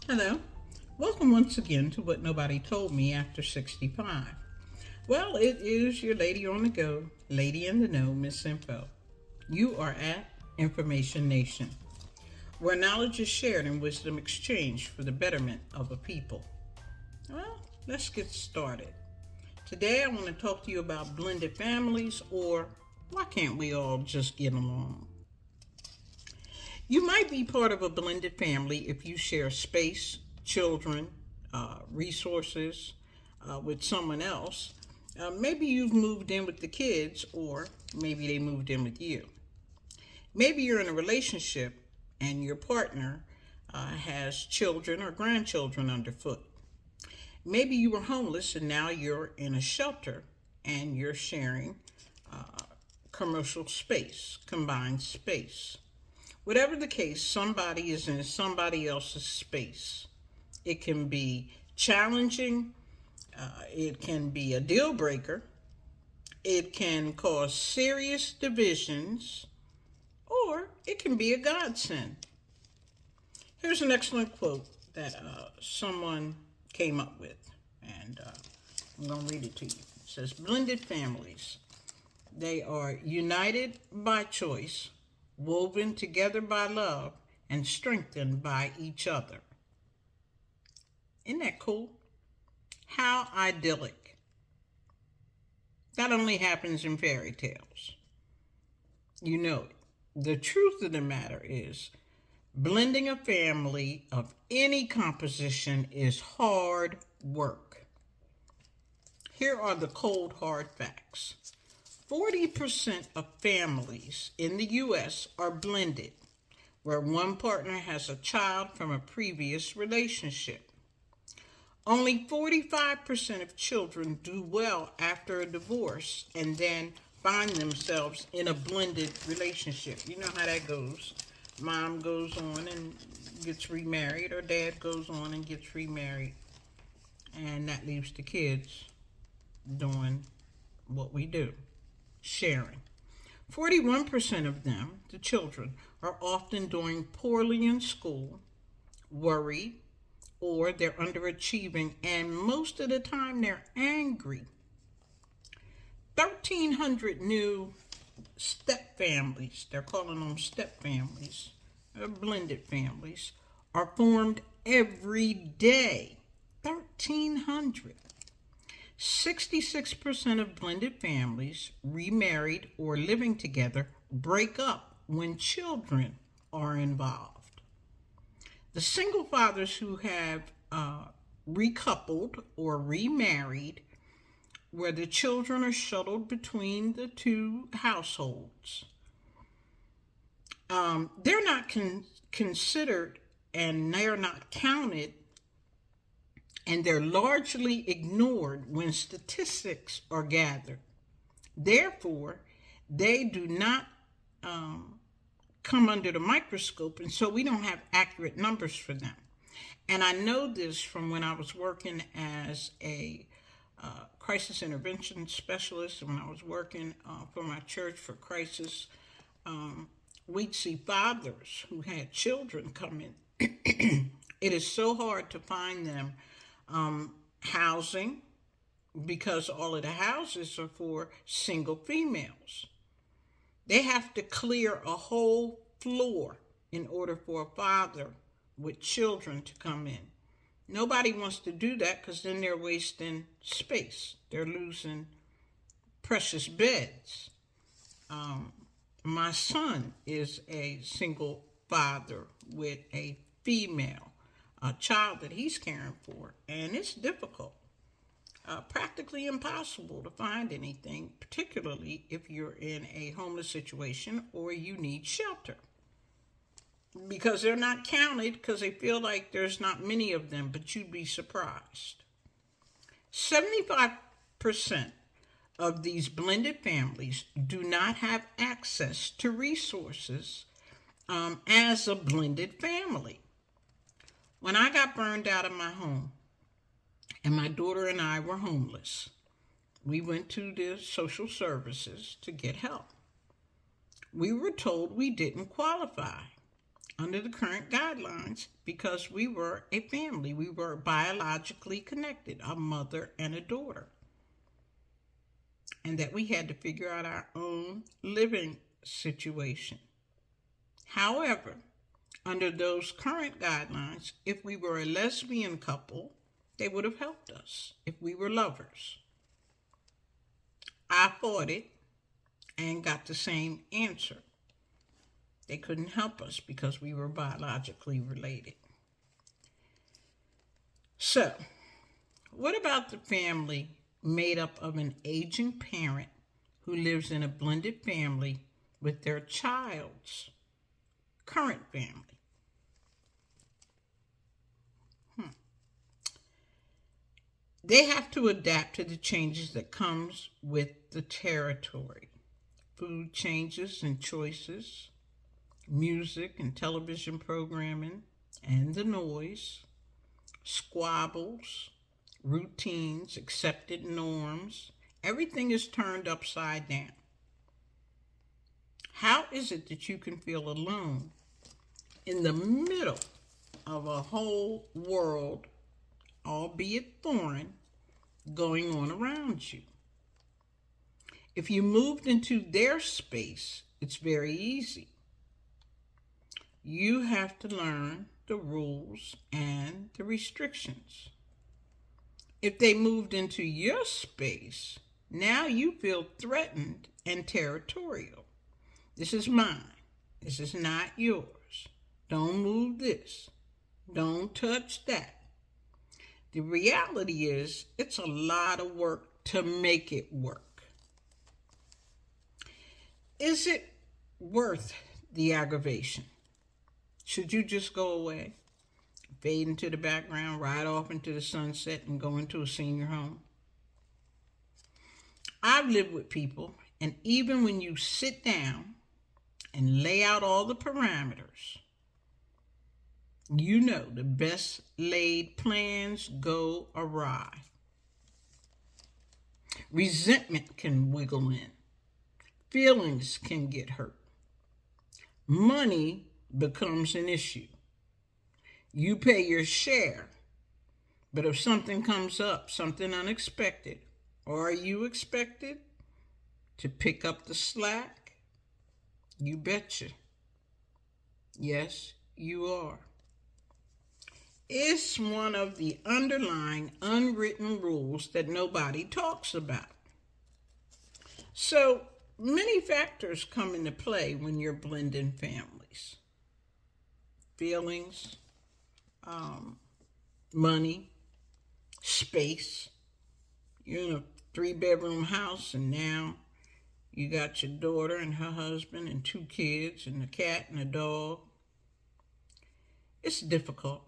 Hello. Welcome once again to What Nobody Told Me After 65. Well, it is your lady on the go, lady in the know, Miss Info. You are at Information Nation, where knowledge is shared and wisdom exchanged for the betterment of a people. Well, let's get started. Today I want to talk to you about blended families, or why can't we all just get along? You might be part of a blended family if you share space, children, resources with someone else. Maybe you've moved in with the kids, or maybe they moved in with you. Maybe you're in a relationship and your partner has children or grandchildren underfoot. Maybe you were homeless and now you're in a shelter and you're sharing commercial space, combined space. Whatever the case, somebody is in somebody else's space. It can be challenging, it can be a deal breaker, it can cause serious divisions, or it can be a godsend. Here's an excellent quote that someone came up with, and I'm going to read it to you. It says, "Blended families, they are united by choice, woven together by love, and strengthened by each other." Isn't that cool? How idyllic. That only happens in fairy tales. You know it. The truth of the matter is, blending a family of any composition is hard work. Here are the cold, hard facts. 40% of families in the U.S. are blended, where one partner has a child from a previous relationship. Only 45% of children do well after a divorce and then find themselves in a blended relationship. You know how that goes. Mom goes on and gets remarried, or dad goes on and gets remarried, and that leaves the kids doing what we do, sharing. 41% of them, the children, are often doing poorly in school, worried, or they're underachieving, and most of the time they're angry. 1,300 new step families, they're calling them step families, blended families, are formed every day. 1,300. 66% of blended families, remarried or living together, break up when children are involved. The single fathers who have recoupled or remarried, where the children are shuttled between the two households, they're not considered, and they're not counted, and they're largely ignored when statistics are gathered. Therefore, they do not come under the microscope, and so we don't have accurate numbers for them. And I know this from when I was working as a crisis intervention specialist, and when I was working for my church for crisis. We'd see fathers who had children come in. It is so hard to find them housing, because all of the houses are for single females. They have to clear a whole floor in order for a father with children to come in. Nobody wants to do that, because then they're wasting space. They're losing precious beds. My son is a single father with a female, a child that he's caring for, and it's difficult. Practically impossible to find anything, particularly if you're in a homeless situation or you need shelter. Because they're not counted, because they feel like there's not many of them, but you'd be surprised. 75% of these blended families do not have access to resources as a blended family. When I got burned out of my home, and my daughter and I were homeless, we went to the social services to get help. We were told we didn't qualify. under the current guidelines because we were a family. We were biologically connected, a mother and a daughter. And that we had to figure out our own living situation. However, under those current guidelines, if we were a lesbian couple, they would have helped us if we were lovers. I fought it and got the same answer. They couldn't help us because we were biologically related. So, what about the family made up of an aging parent who lives in a blended family with their child's current family? They have to adapt to the changes that comes with the territory. Food changes and choices, music and television programming, and the noise, squabbles, routines, accepted norms. Everything is turned upside down. How is it that you can feel alone in the middle of a whole world, albeit foreign, going on around you? If you moved into their space, it's very easy. You have to learn the rules and the restrictions. If they moved into your space, now you feel threatened and territorial. This is mine. This is not yours. Don't move this. Don't touch that. The reality is, it's a lot of work to make it work. Is it worth the aggravation? Should you just go away, fade into the background, ride off into the sunset, and go into a senior home? I've lived with people, and even when you sit down and lay out all the parameters, you know the best laid plans go awry. Resentment can wiggle in. Feelings can get hurt. Money becomes an issue. You pay your share, but if something comes up, something unexpected, are you expected to pick up the slack? You betcha. Yes, you are. It's one of the underlying unwritten rules that nobody talks about. So many factors come into play when you're blending families. Feelings, money, space. You're in a 3-bedroom house and now you got your daughter and her husband and 2 kids and a cat and a dog. It's difficult.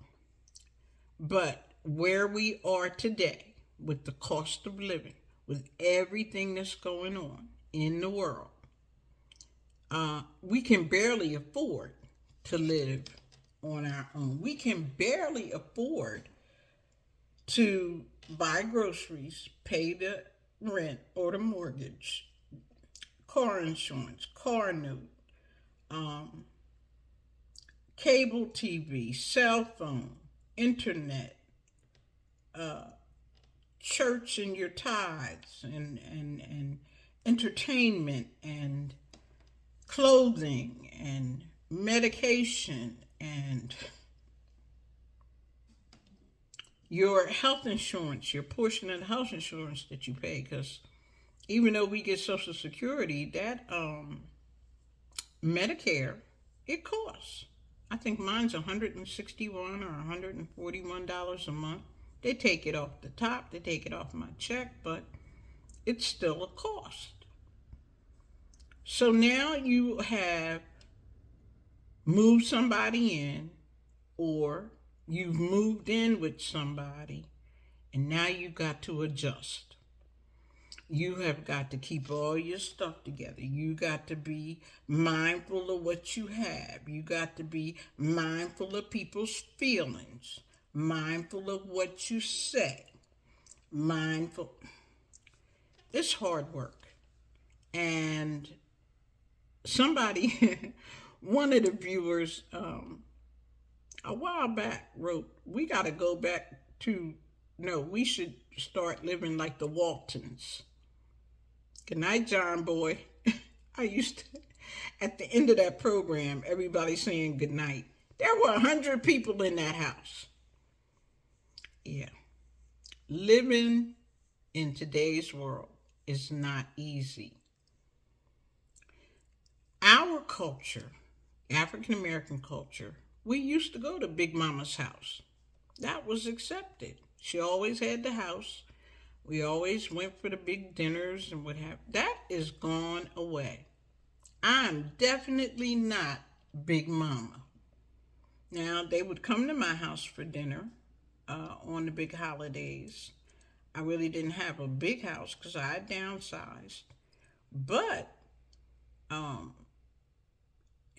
But where we are today, with the cost of living, with everything that's going on in the world, we can barely afford to live on our own. We can barely afford to buy groceries, pay the rent or the mortgage, car insurance, car note, cable TV, cell phone, internet, church and your tithes, and entertainment, and clothing, and medication, and your health insurance, your portion of the health insurance that you pay. Because even though we get Social Security, that Medicare, it costs. I think mine's $161 or $141 a month. They take it off the top, they take it off my check, but it's still a cost. So now you have moved somebody in, or you've moved in with somebody, and now you've got to adjust. You have got to keep all your stuff together. You got to be mindful of what you have. You got to be mindful of people's feelings, mindful of what you say, mindful. It's hard work. And somebody one of the viewers a while back wrote, we got to go back to, no, we should start living like the Waltons. Good night, John Boy. I used to, at the end of that program, everybody saying good night. There were 100 people in that house. Yeah. Living in today's world is not easy. Our culture, African American culture, we used to go to Big Mama's house. That was accepted. She always had the house. We always went for the big dinners and what have. That is gone away. I'm definitely not Big Mama. Now, they would come to my house for dinner on the big holidays. I really didn't have a big house because I had downsized. But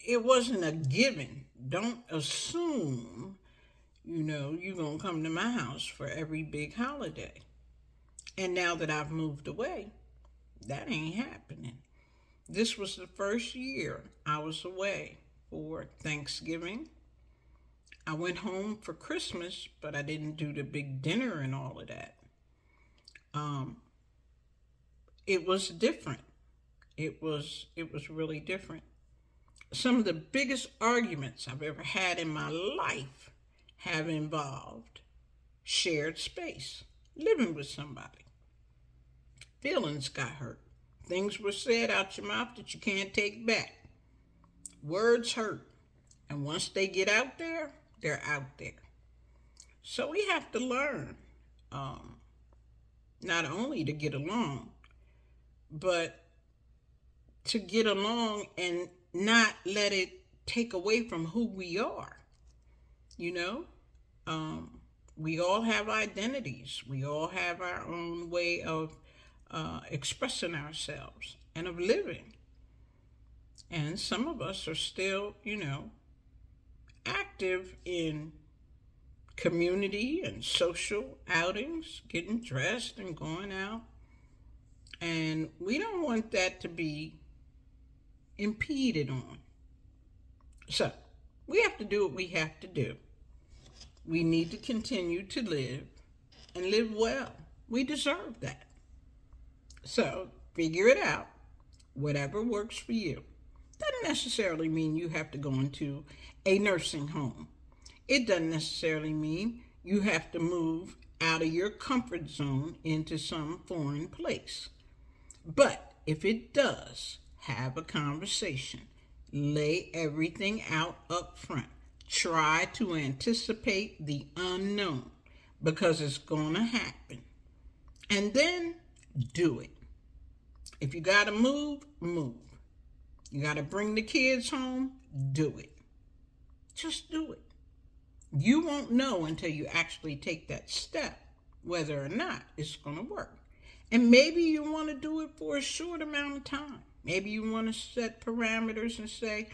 it wasn't a given. Don't assume, you're going to come to my house for every big holiday. And now that I've moved away, that ain't happening. This was the first year I was away for Thanksgiving. I went home for Christmas, but I didn't do the big dinner and all of that. It was different. It was really different. Some of the biggest arguments I've ever had in my life have involved shared space, living with somebody. Feelings got hurt. Things were said out your mouth that you can't take back. Words hurt. And once they get out there, they're out there. So we have to learn not only to get along, but to get along and not let it take away from who we are. We all have identities. We all have our own way of expressing ourselves and of living. And some of us are still, active in community and social outings, getting dressed and going out. And we don't want that to be impeded on. So we have to do what we have to do. We need to continue to live and live well. We deserve that. So figure it out, whatever works for you. Doesn't necessarily mean you have to go into a nursing home. It doesn't necessarily mean you have to move out of your comfort zone into some foreign place. But if it does, have a conversation. Lay everything out up front. Try to anticipate the unknown because it's going to happen. And then do it. If you got to move, move. You got to bring the kids home, do it. Just do it. You won't know until you actually take that step whether or not it's going to work. And maybe you want to do it for a short amount of time. Maybe you want to set parameters and say,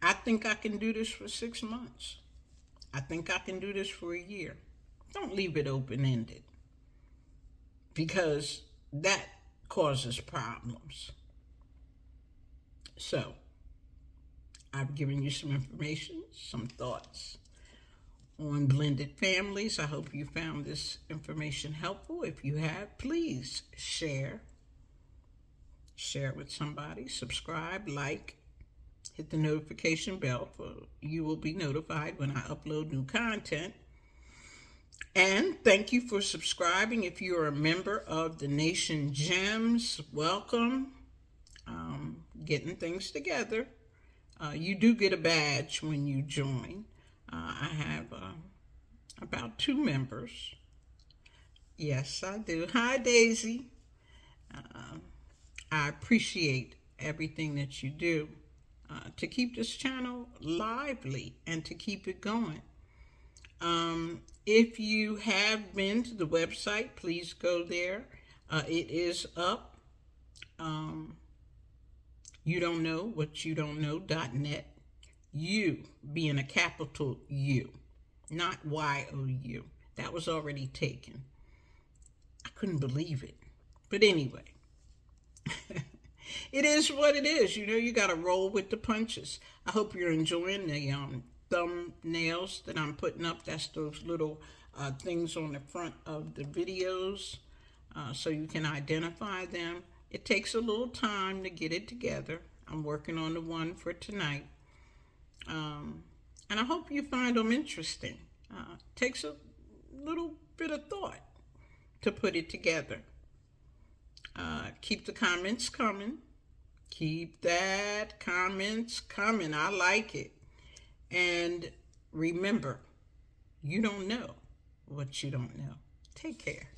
I think I can do this for 6 months. I think I can do this for a year. Don't leave it open-ended because that causes problems. So, I've given you some information, some thoughts on blended families. I hope you found this information helpful. If you have, please share. Share it with somebody. Subscribe, like, hit the notification bell for you will be notified when I upload new content. And thank you for subscribing. If you're a member of the Nation Gems, welcome. Getting things together. You do get a badge when you join. I have about 2 members. Yes, I do. Hi, Daisy. I appreciate everything that you do to keep this channel lively and to keep it going. If you have been to the website, please go there. It is up. You don't know what you don't know.net. You being a capital U, not Y-O-U. That was already taken. I couldn't believe it. But anyway, It is what it is. You know, you got to roll with the punches. I hope you're enjoying the thumbnails that I'm putting up. That's those little things on the front of the videos so you can identify them. It takes a little time to get it together. I'm working on the one for tonight. And I hope you find them interesting. Takes a little bit of thought to put it together. Keep the comments coming. Keep that comments coming. I like it. And remember, you don't know what you don't know. Take care.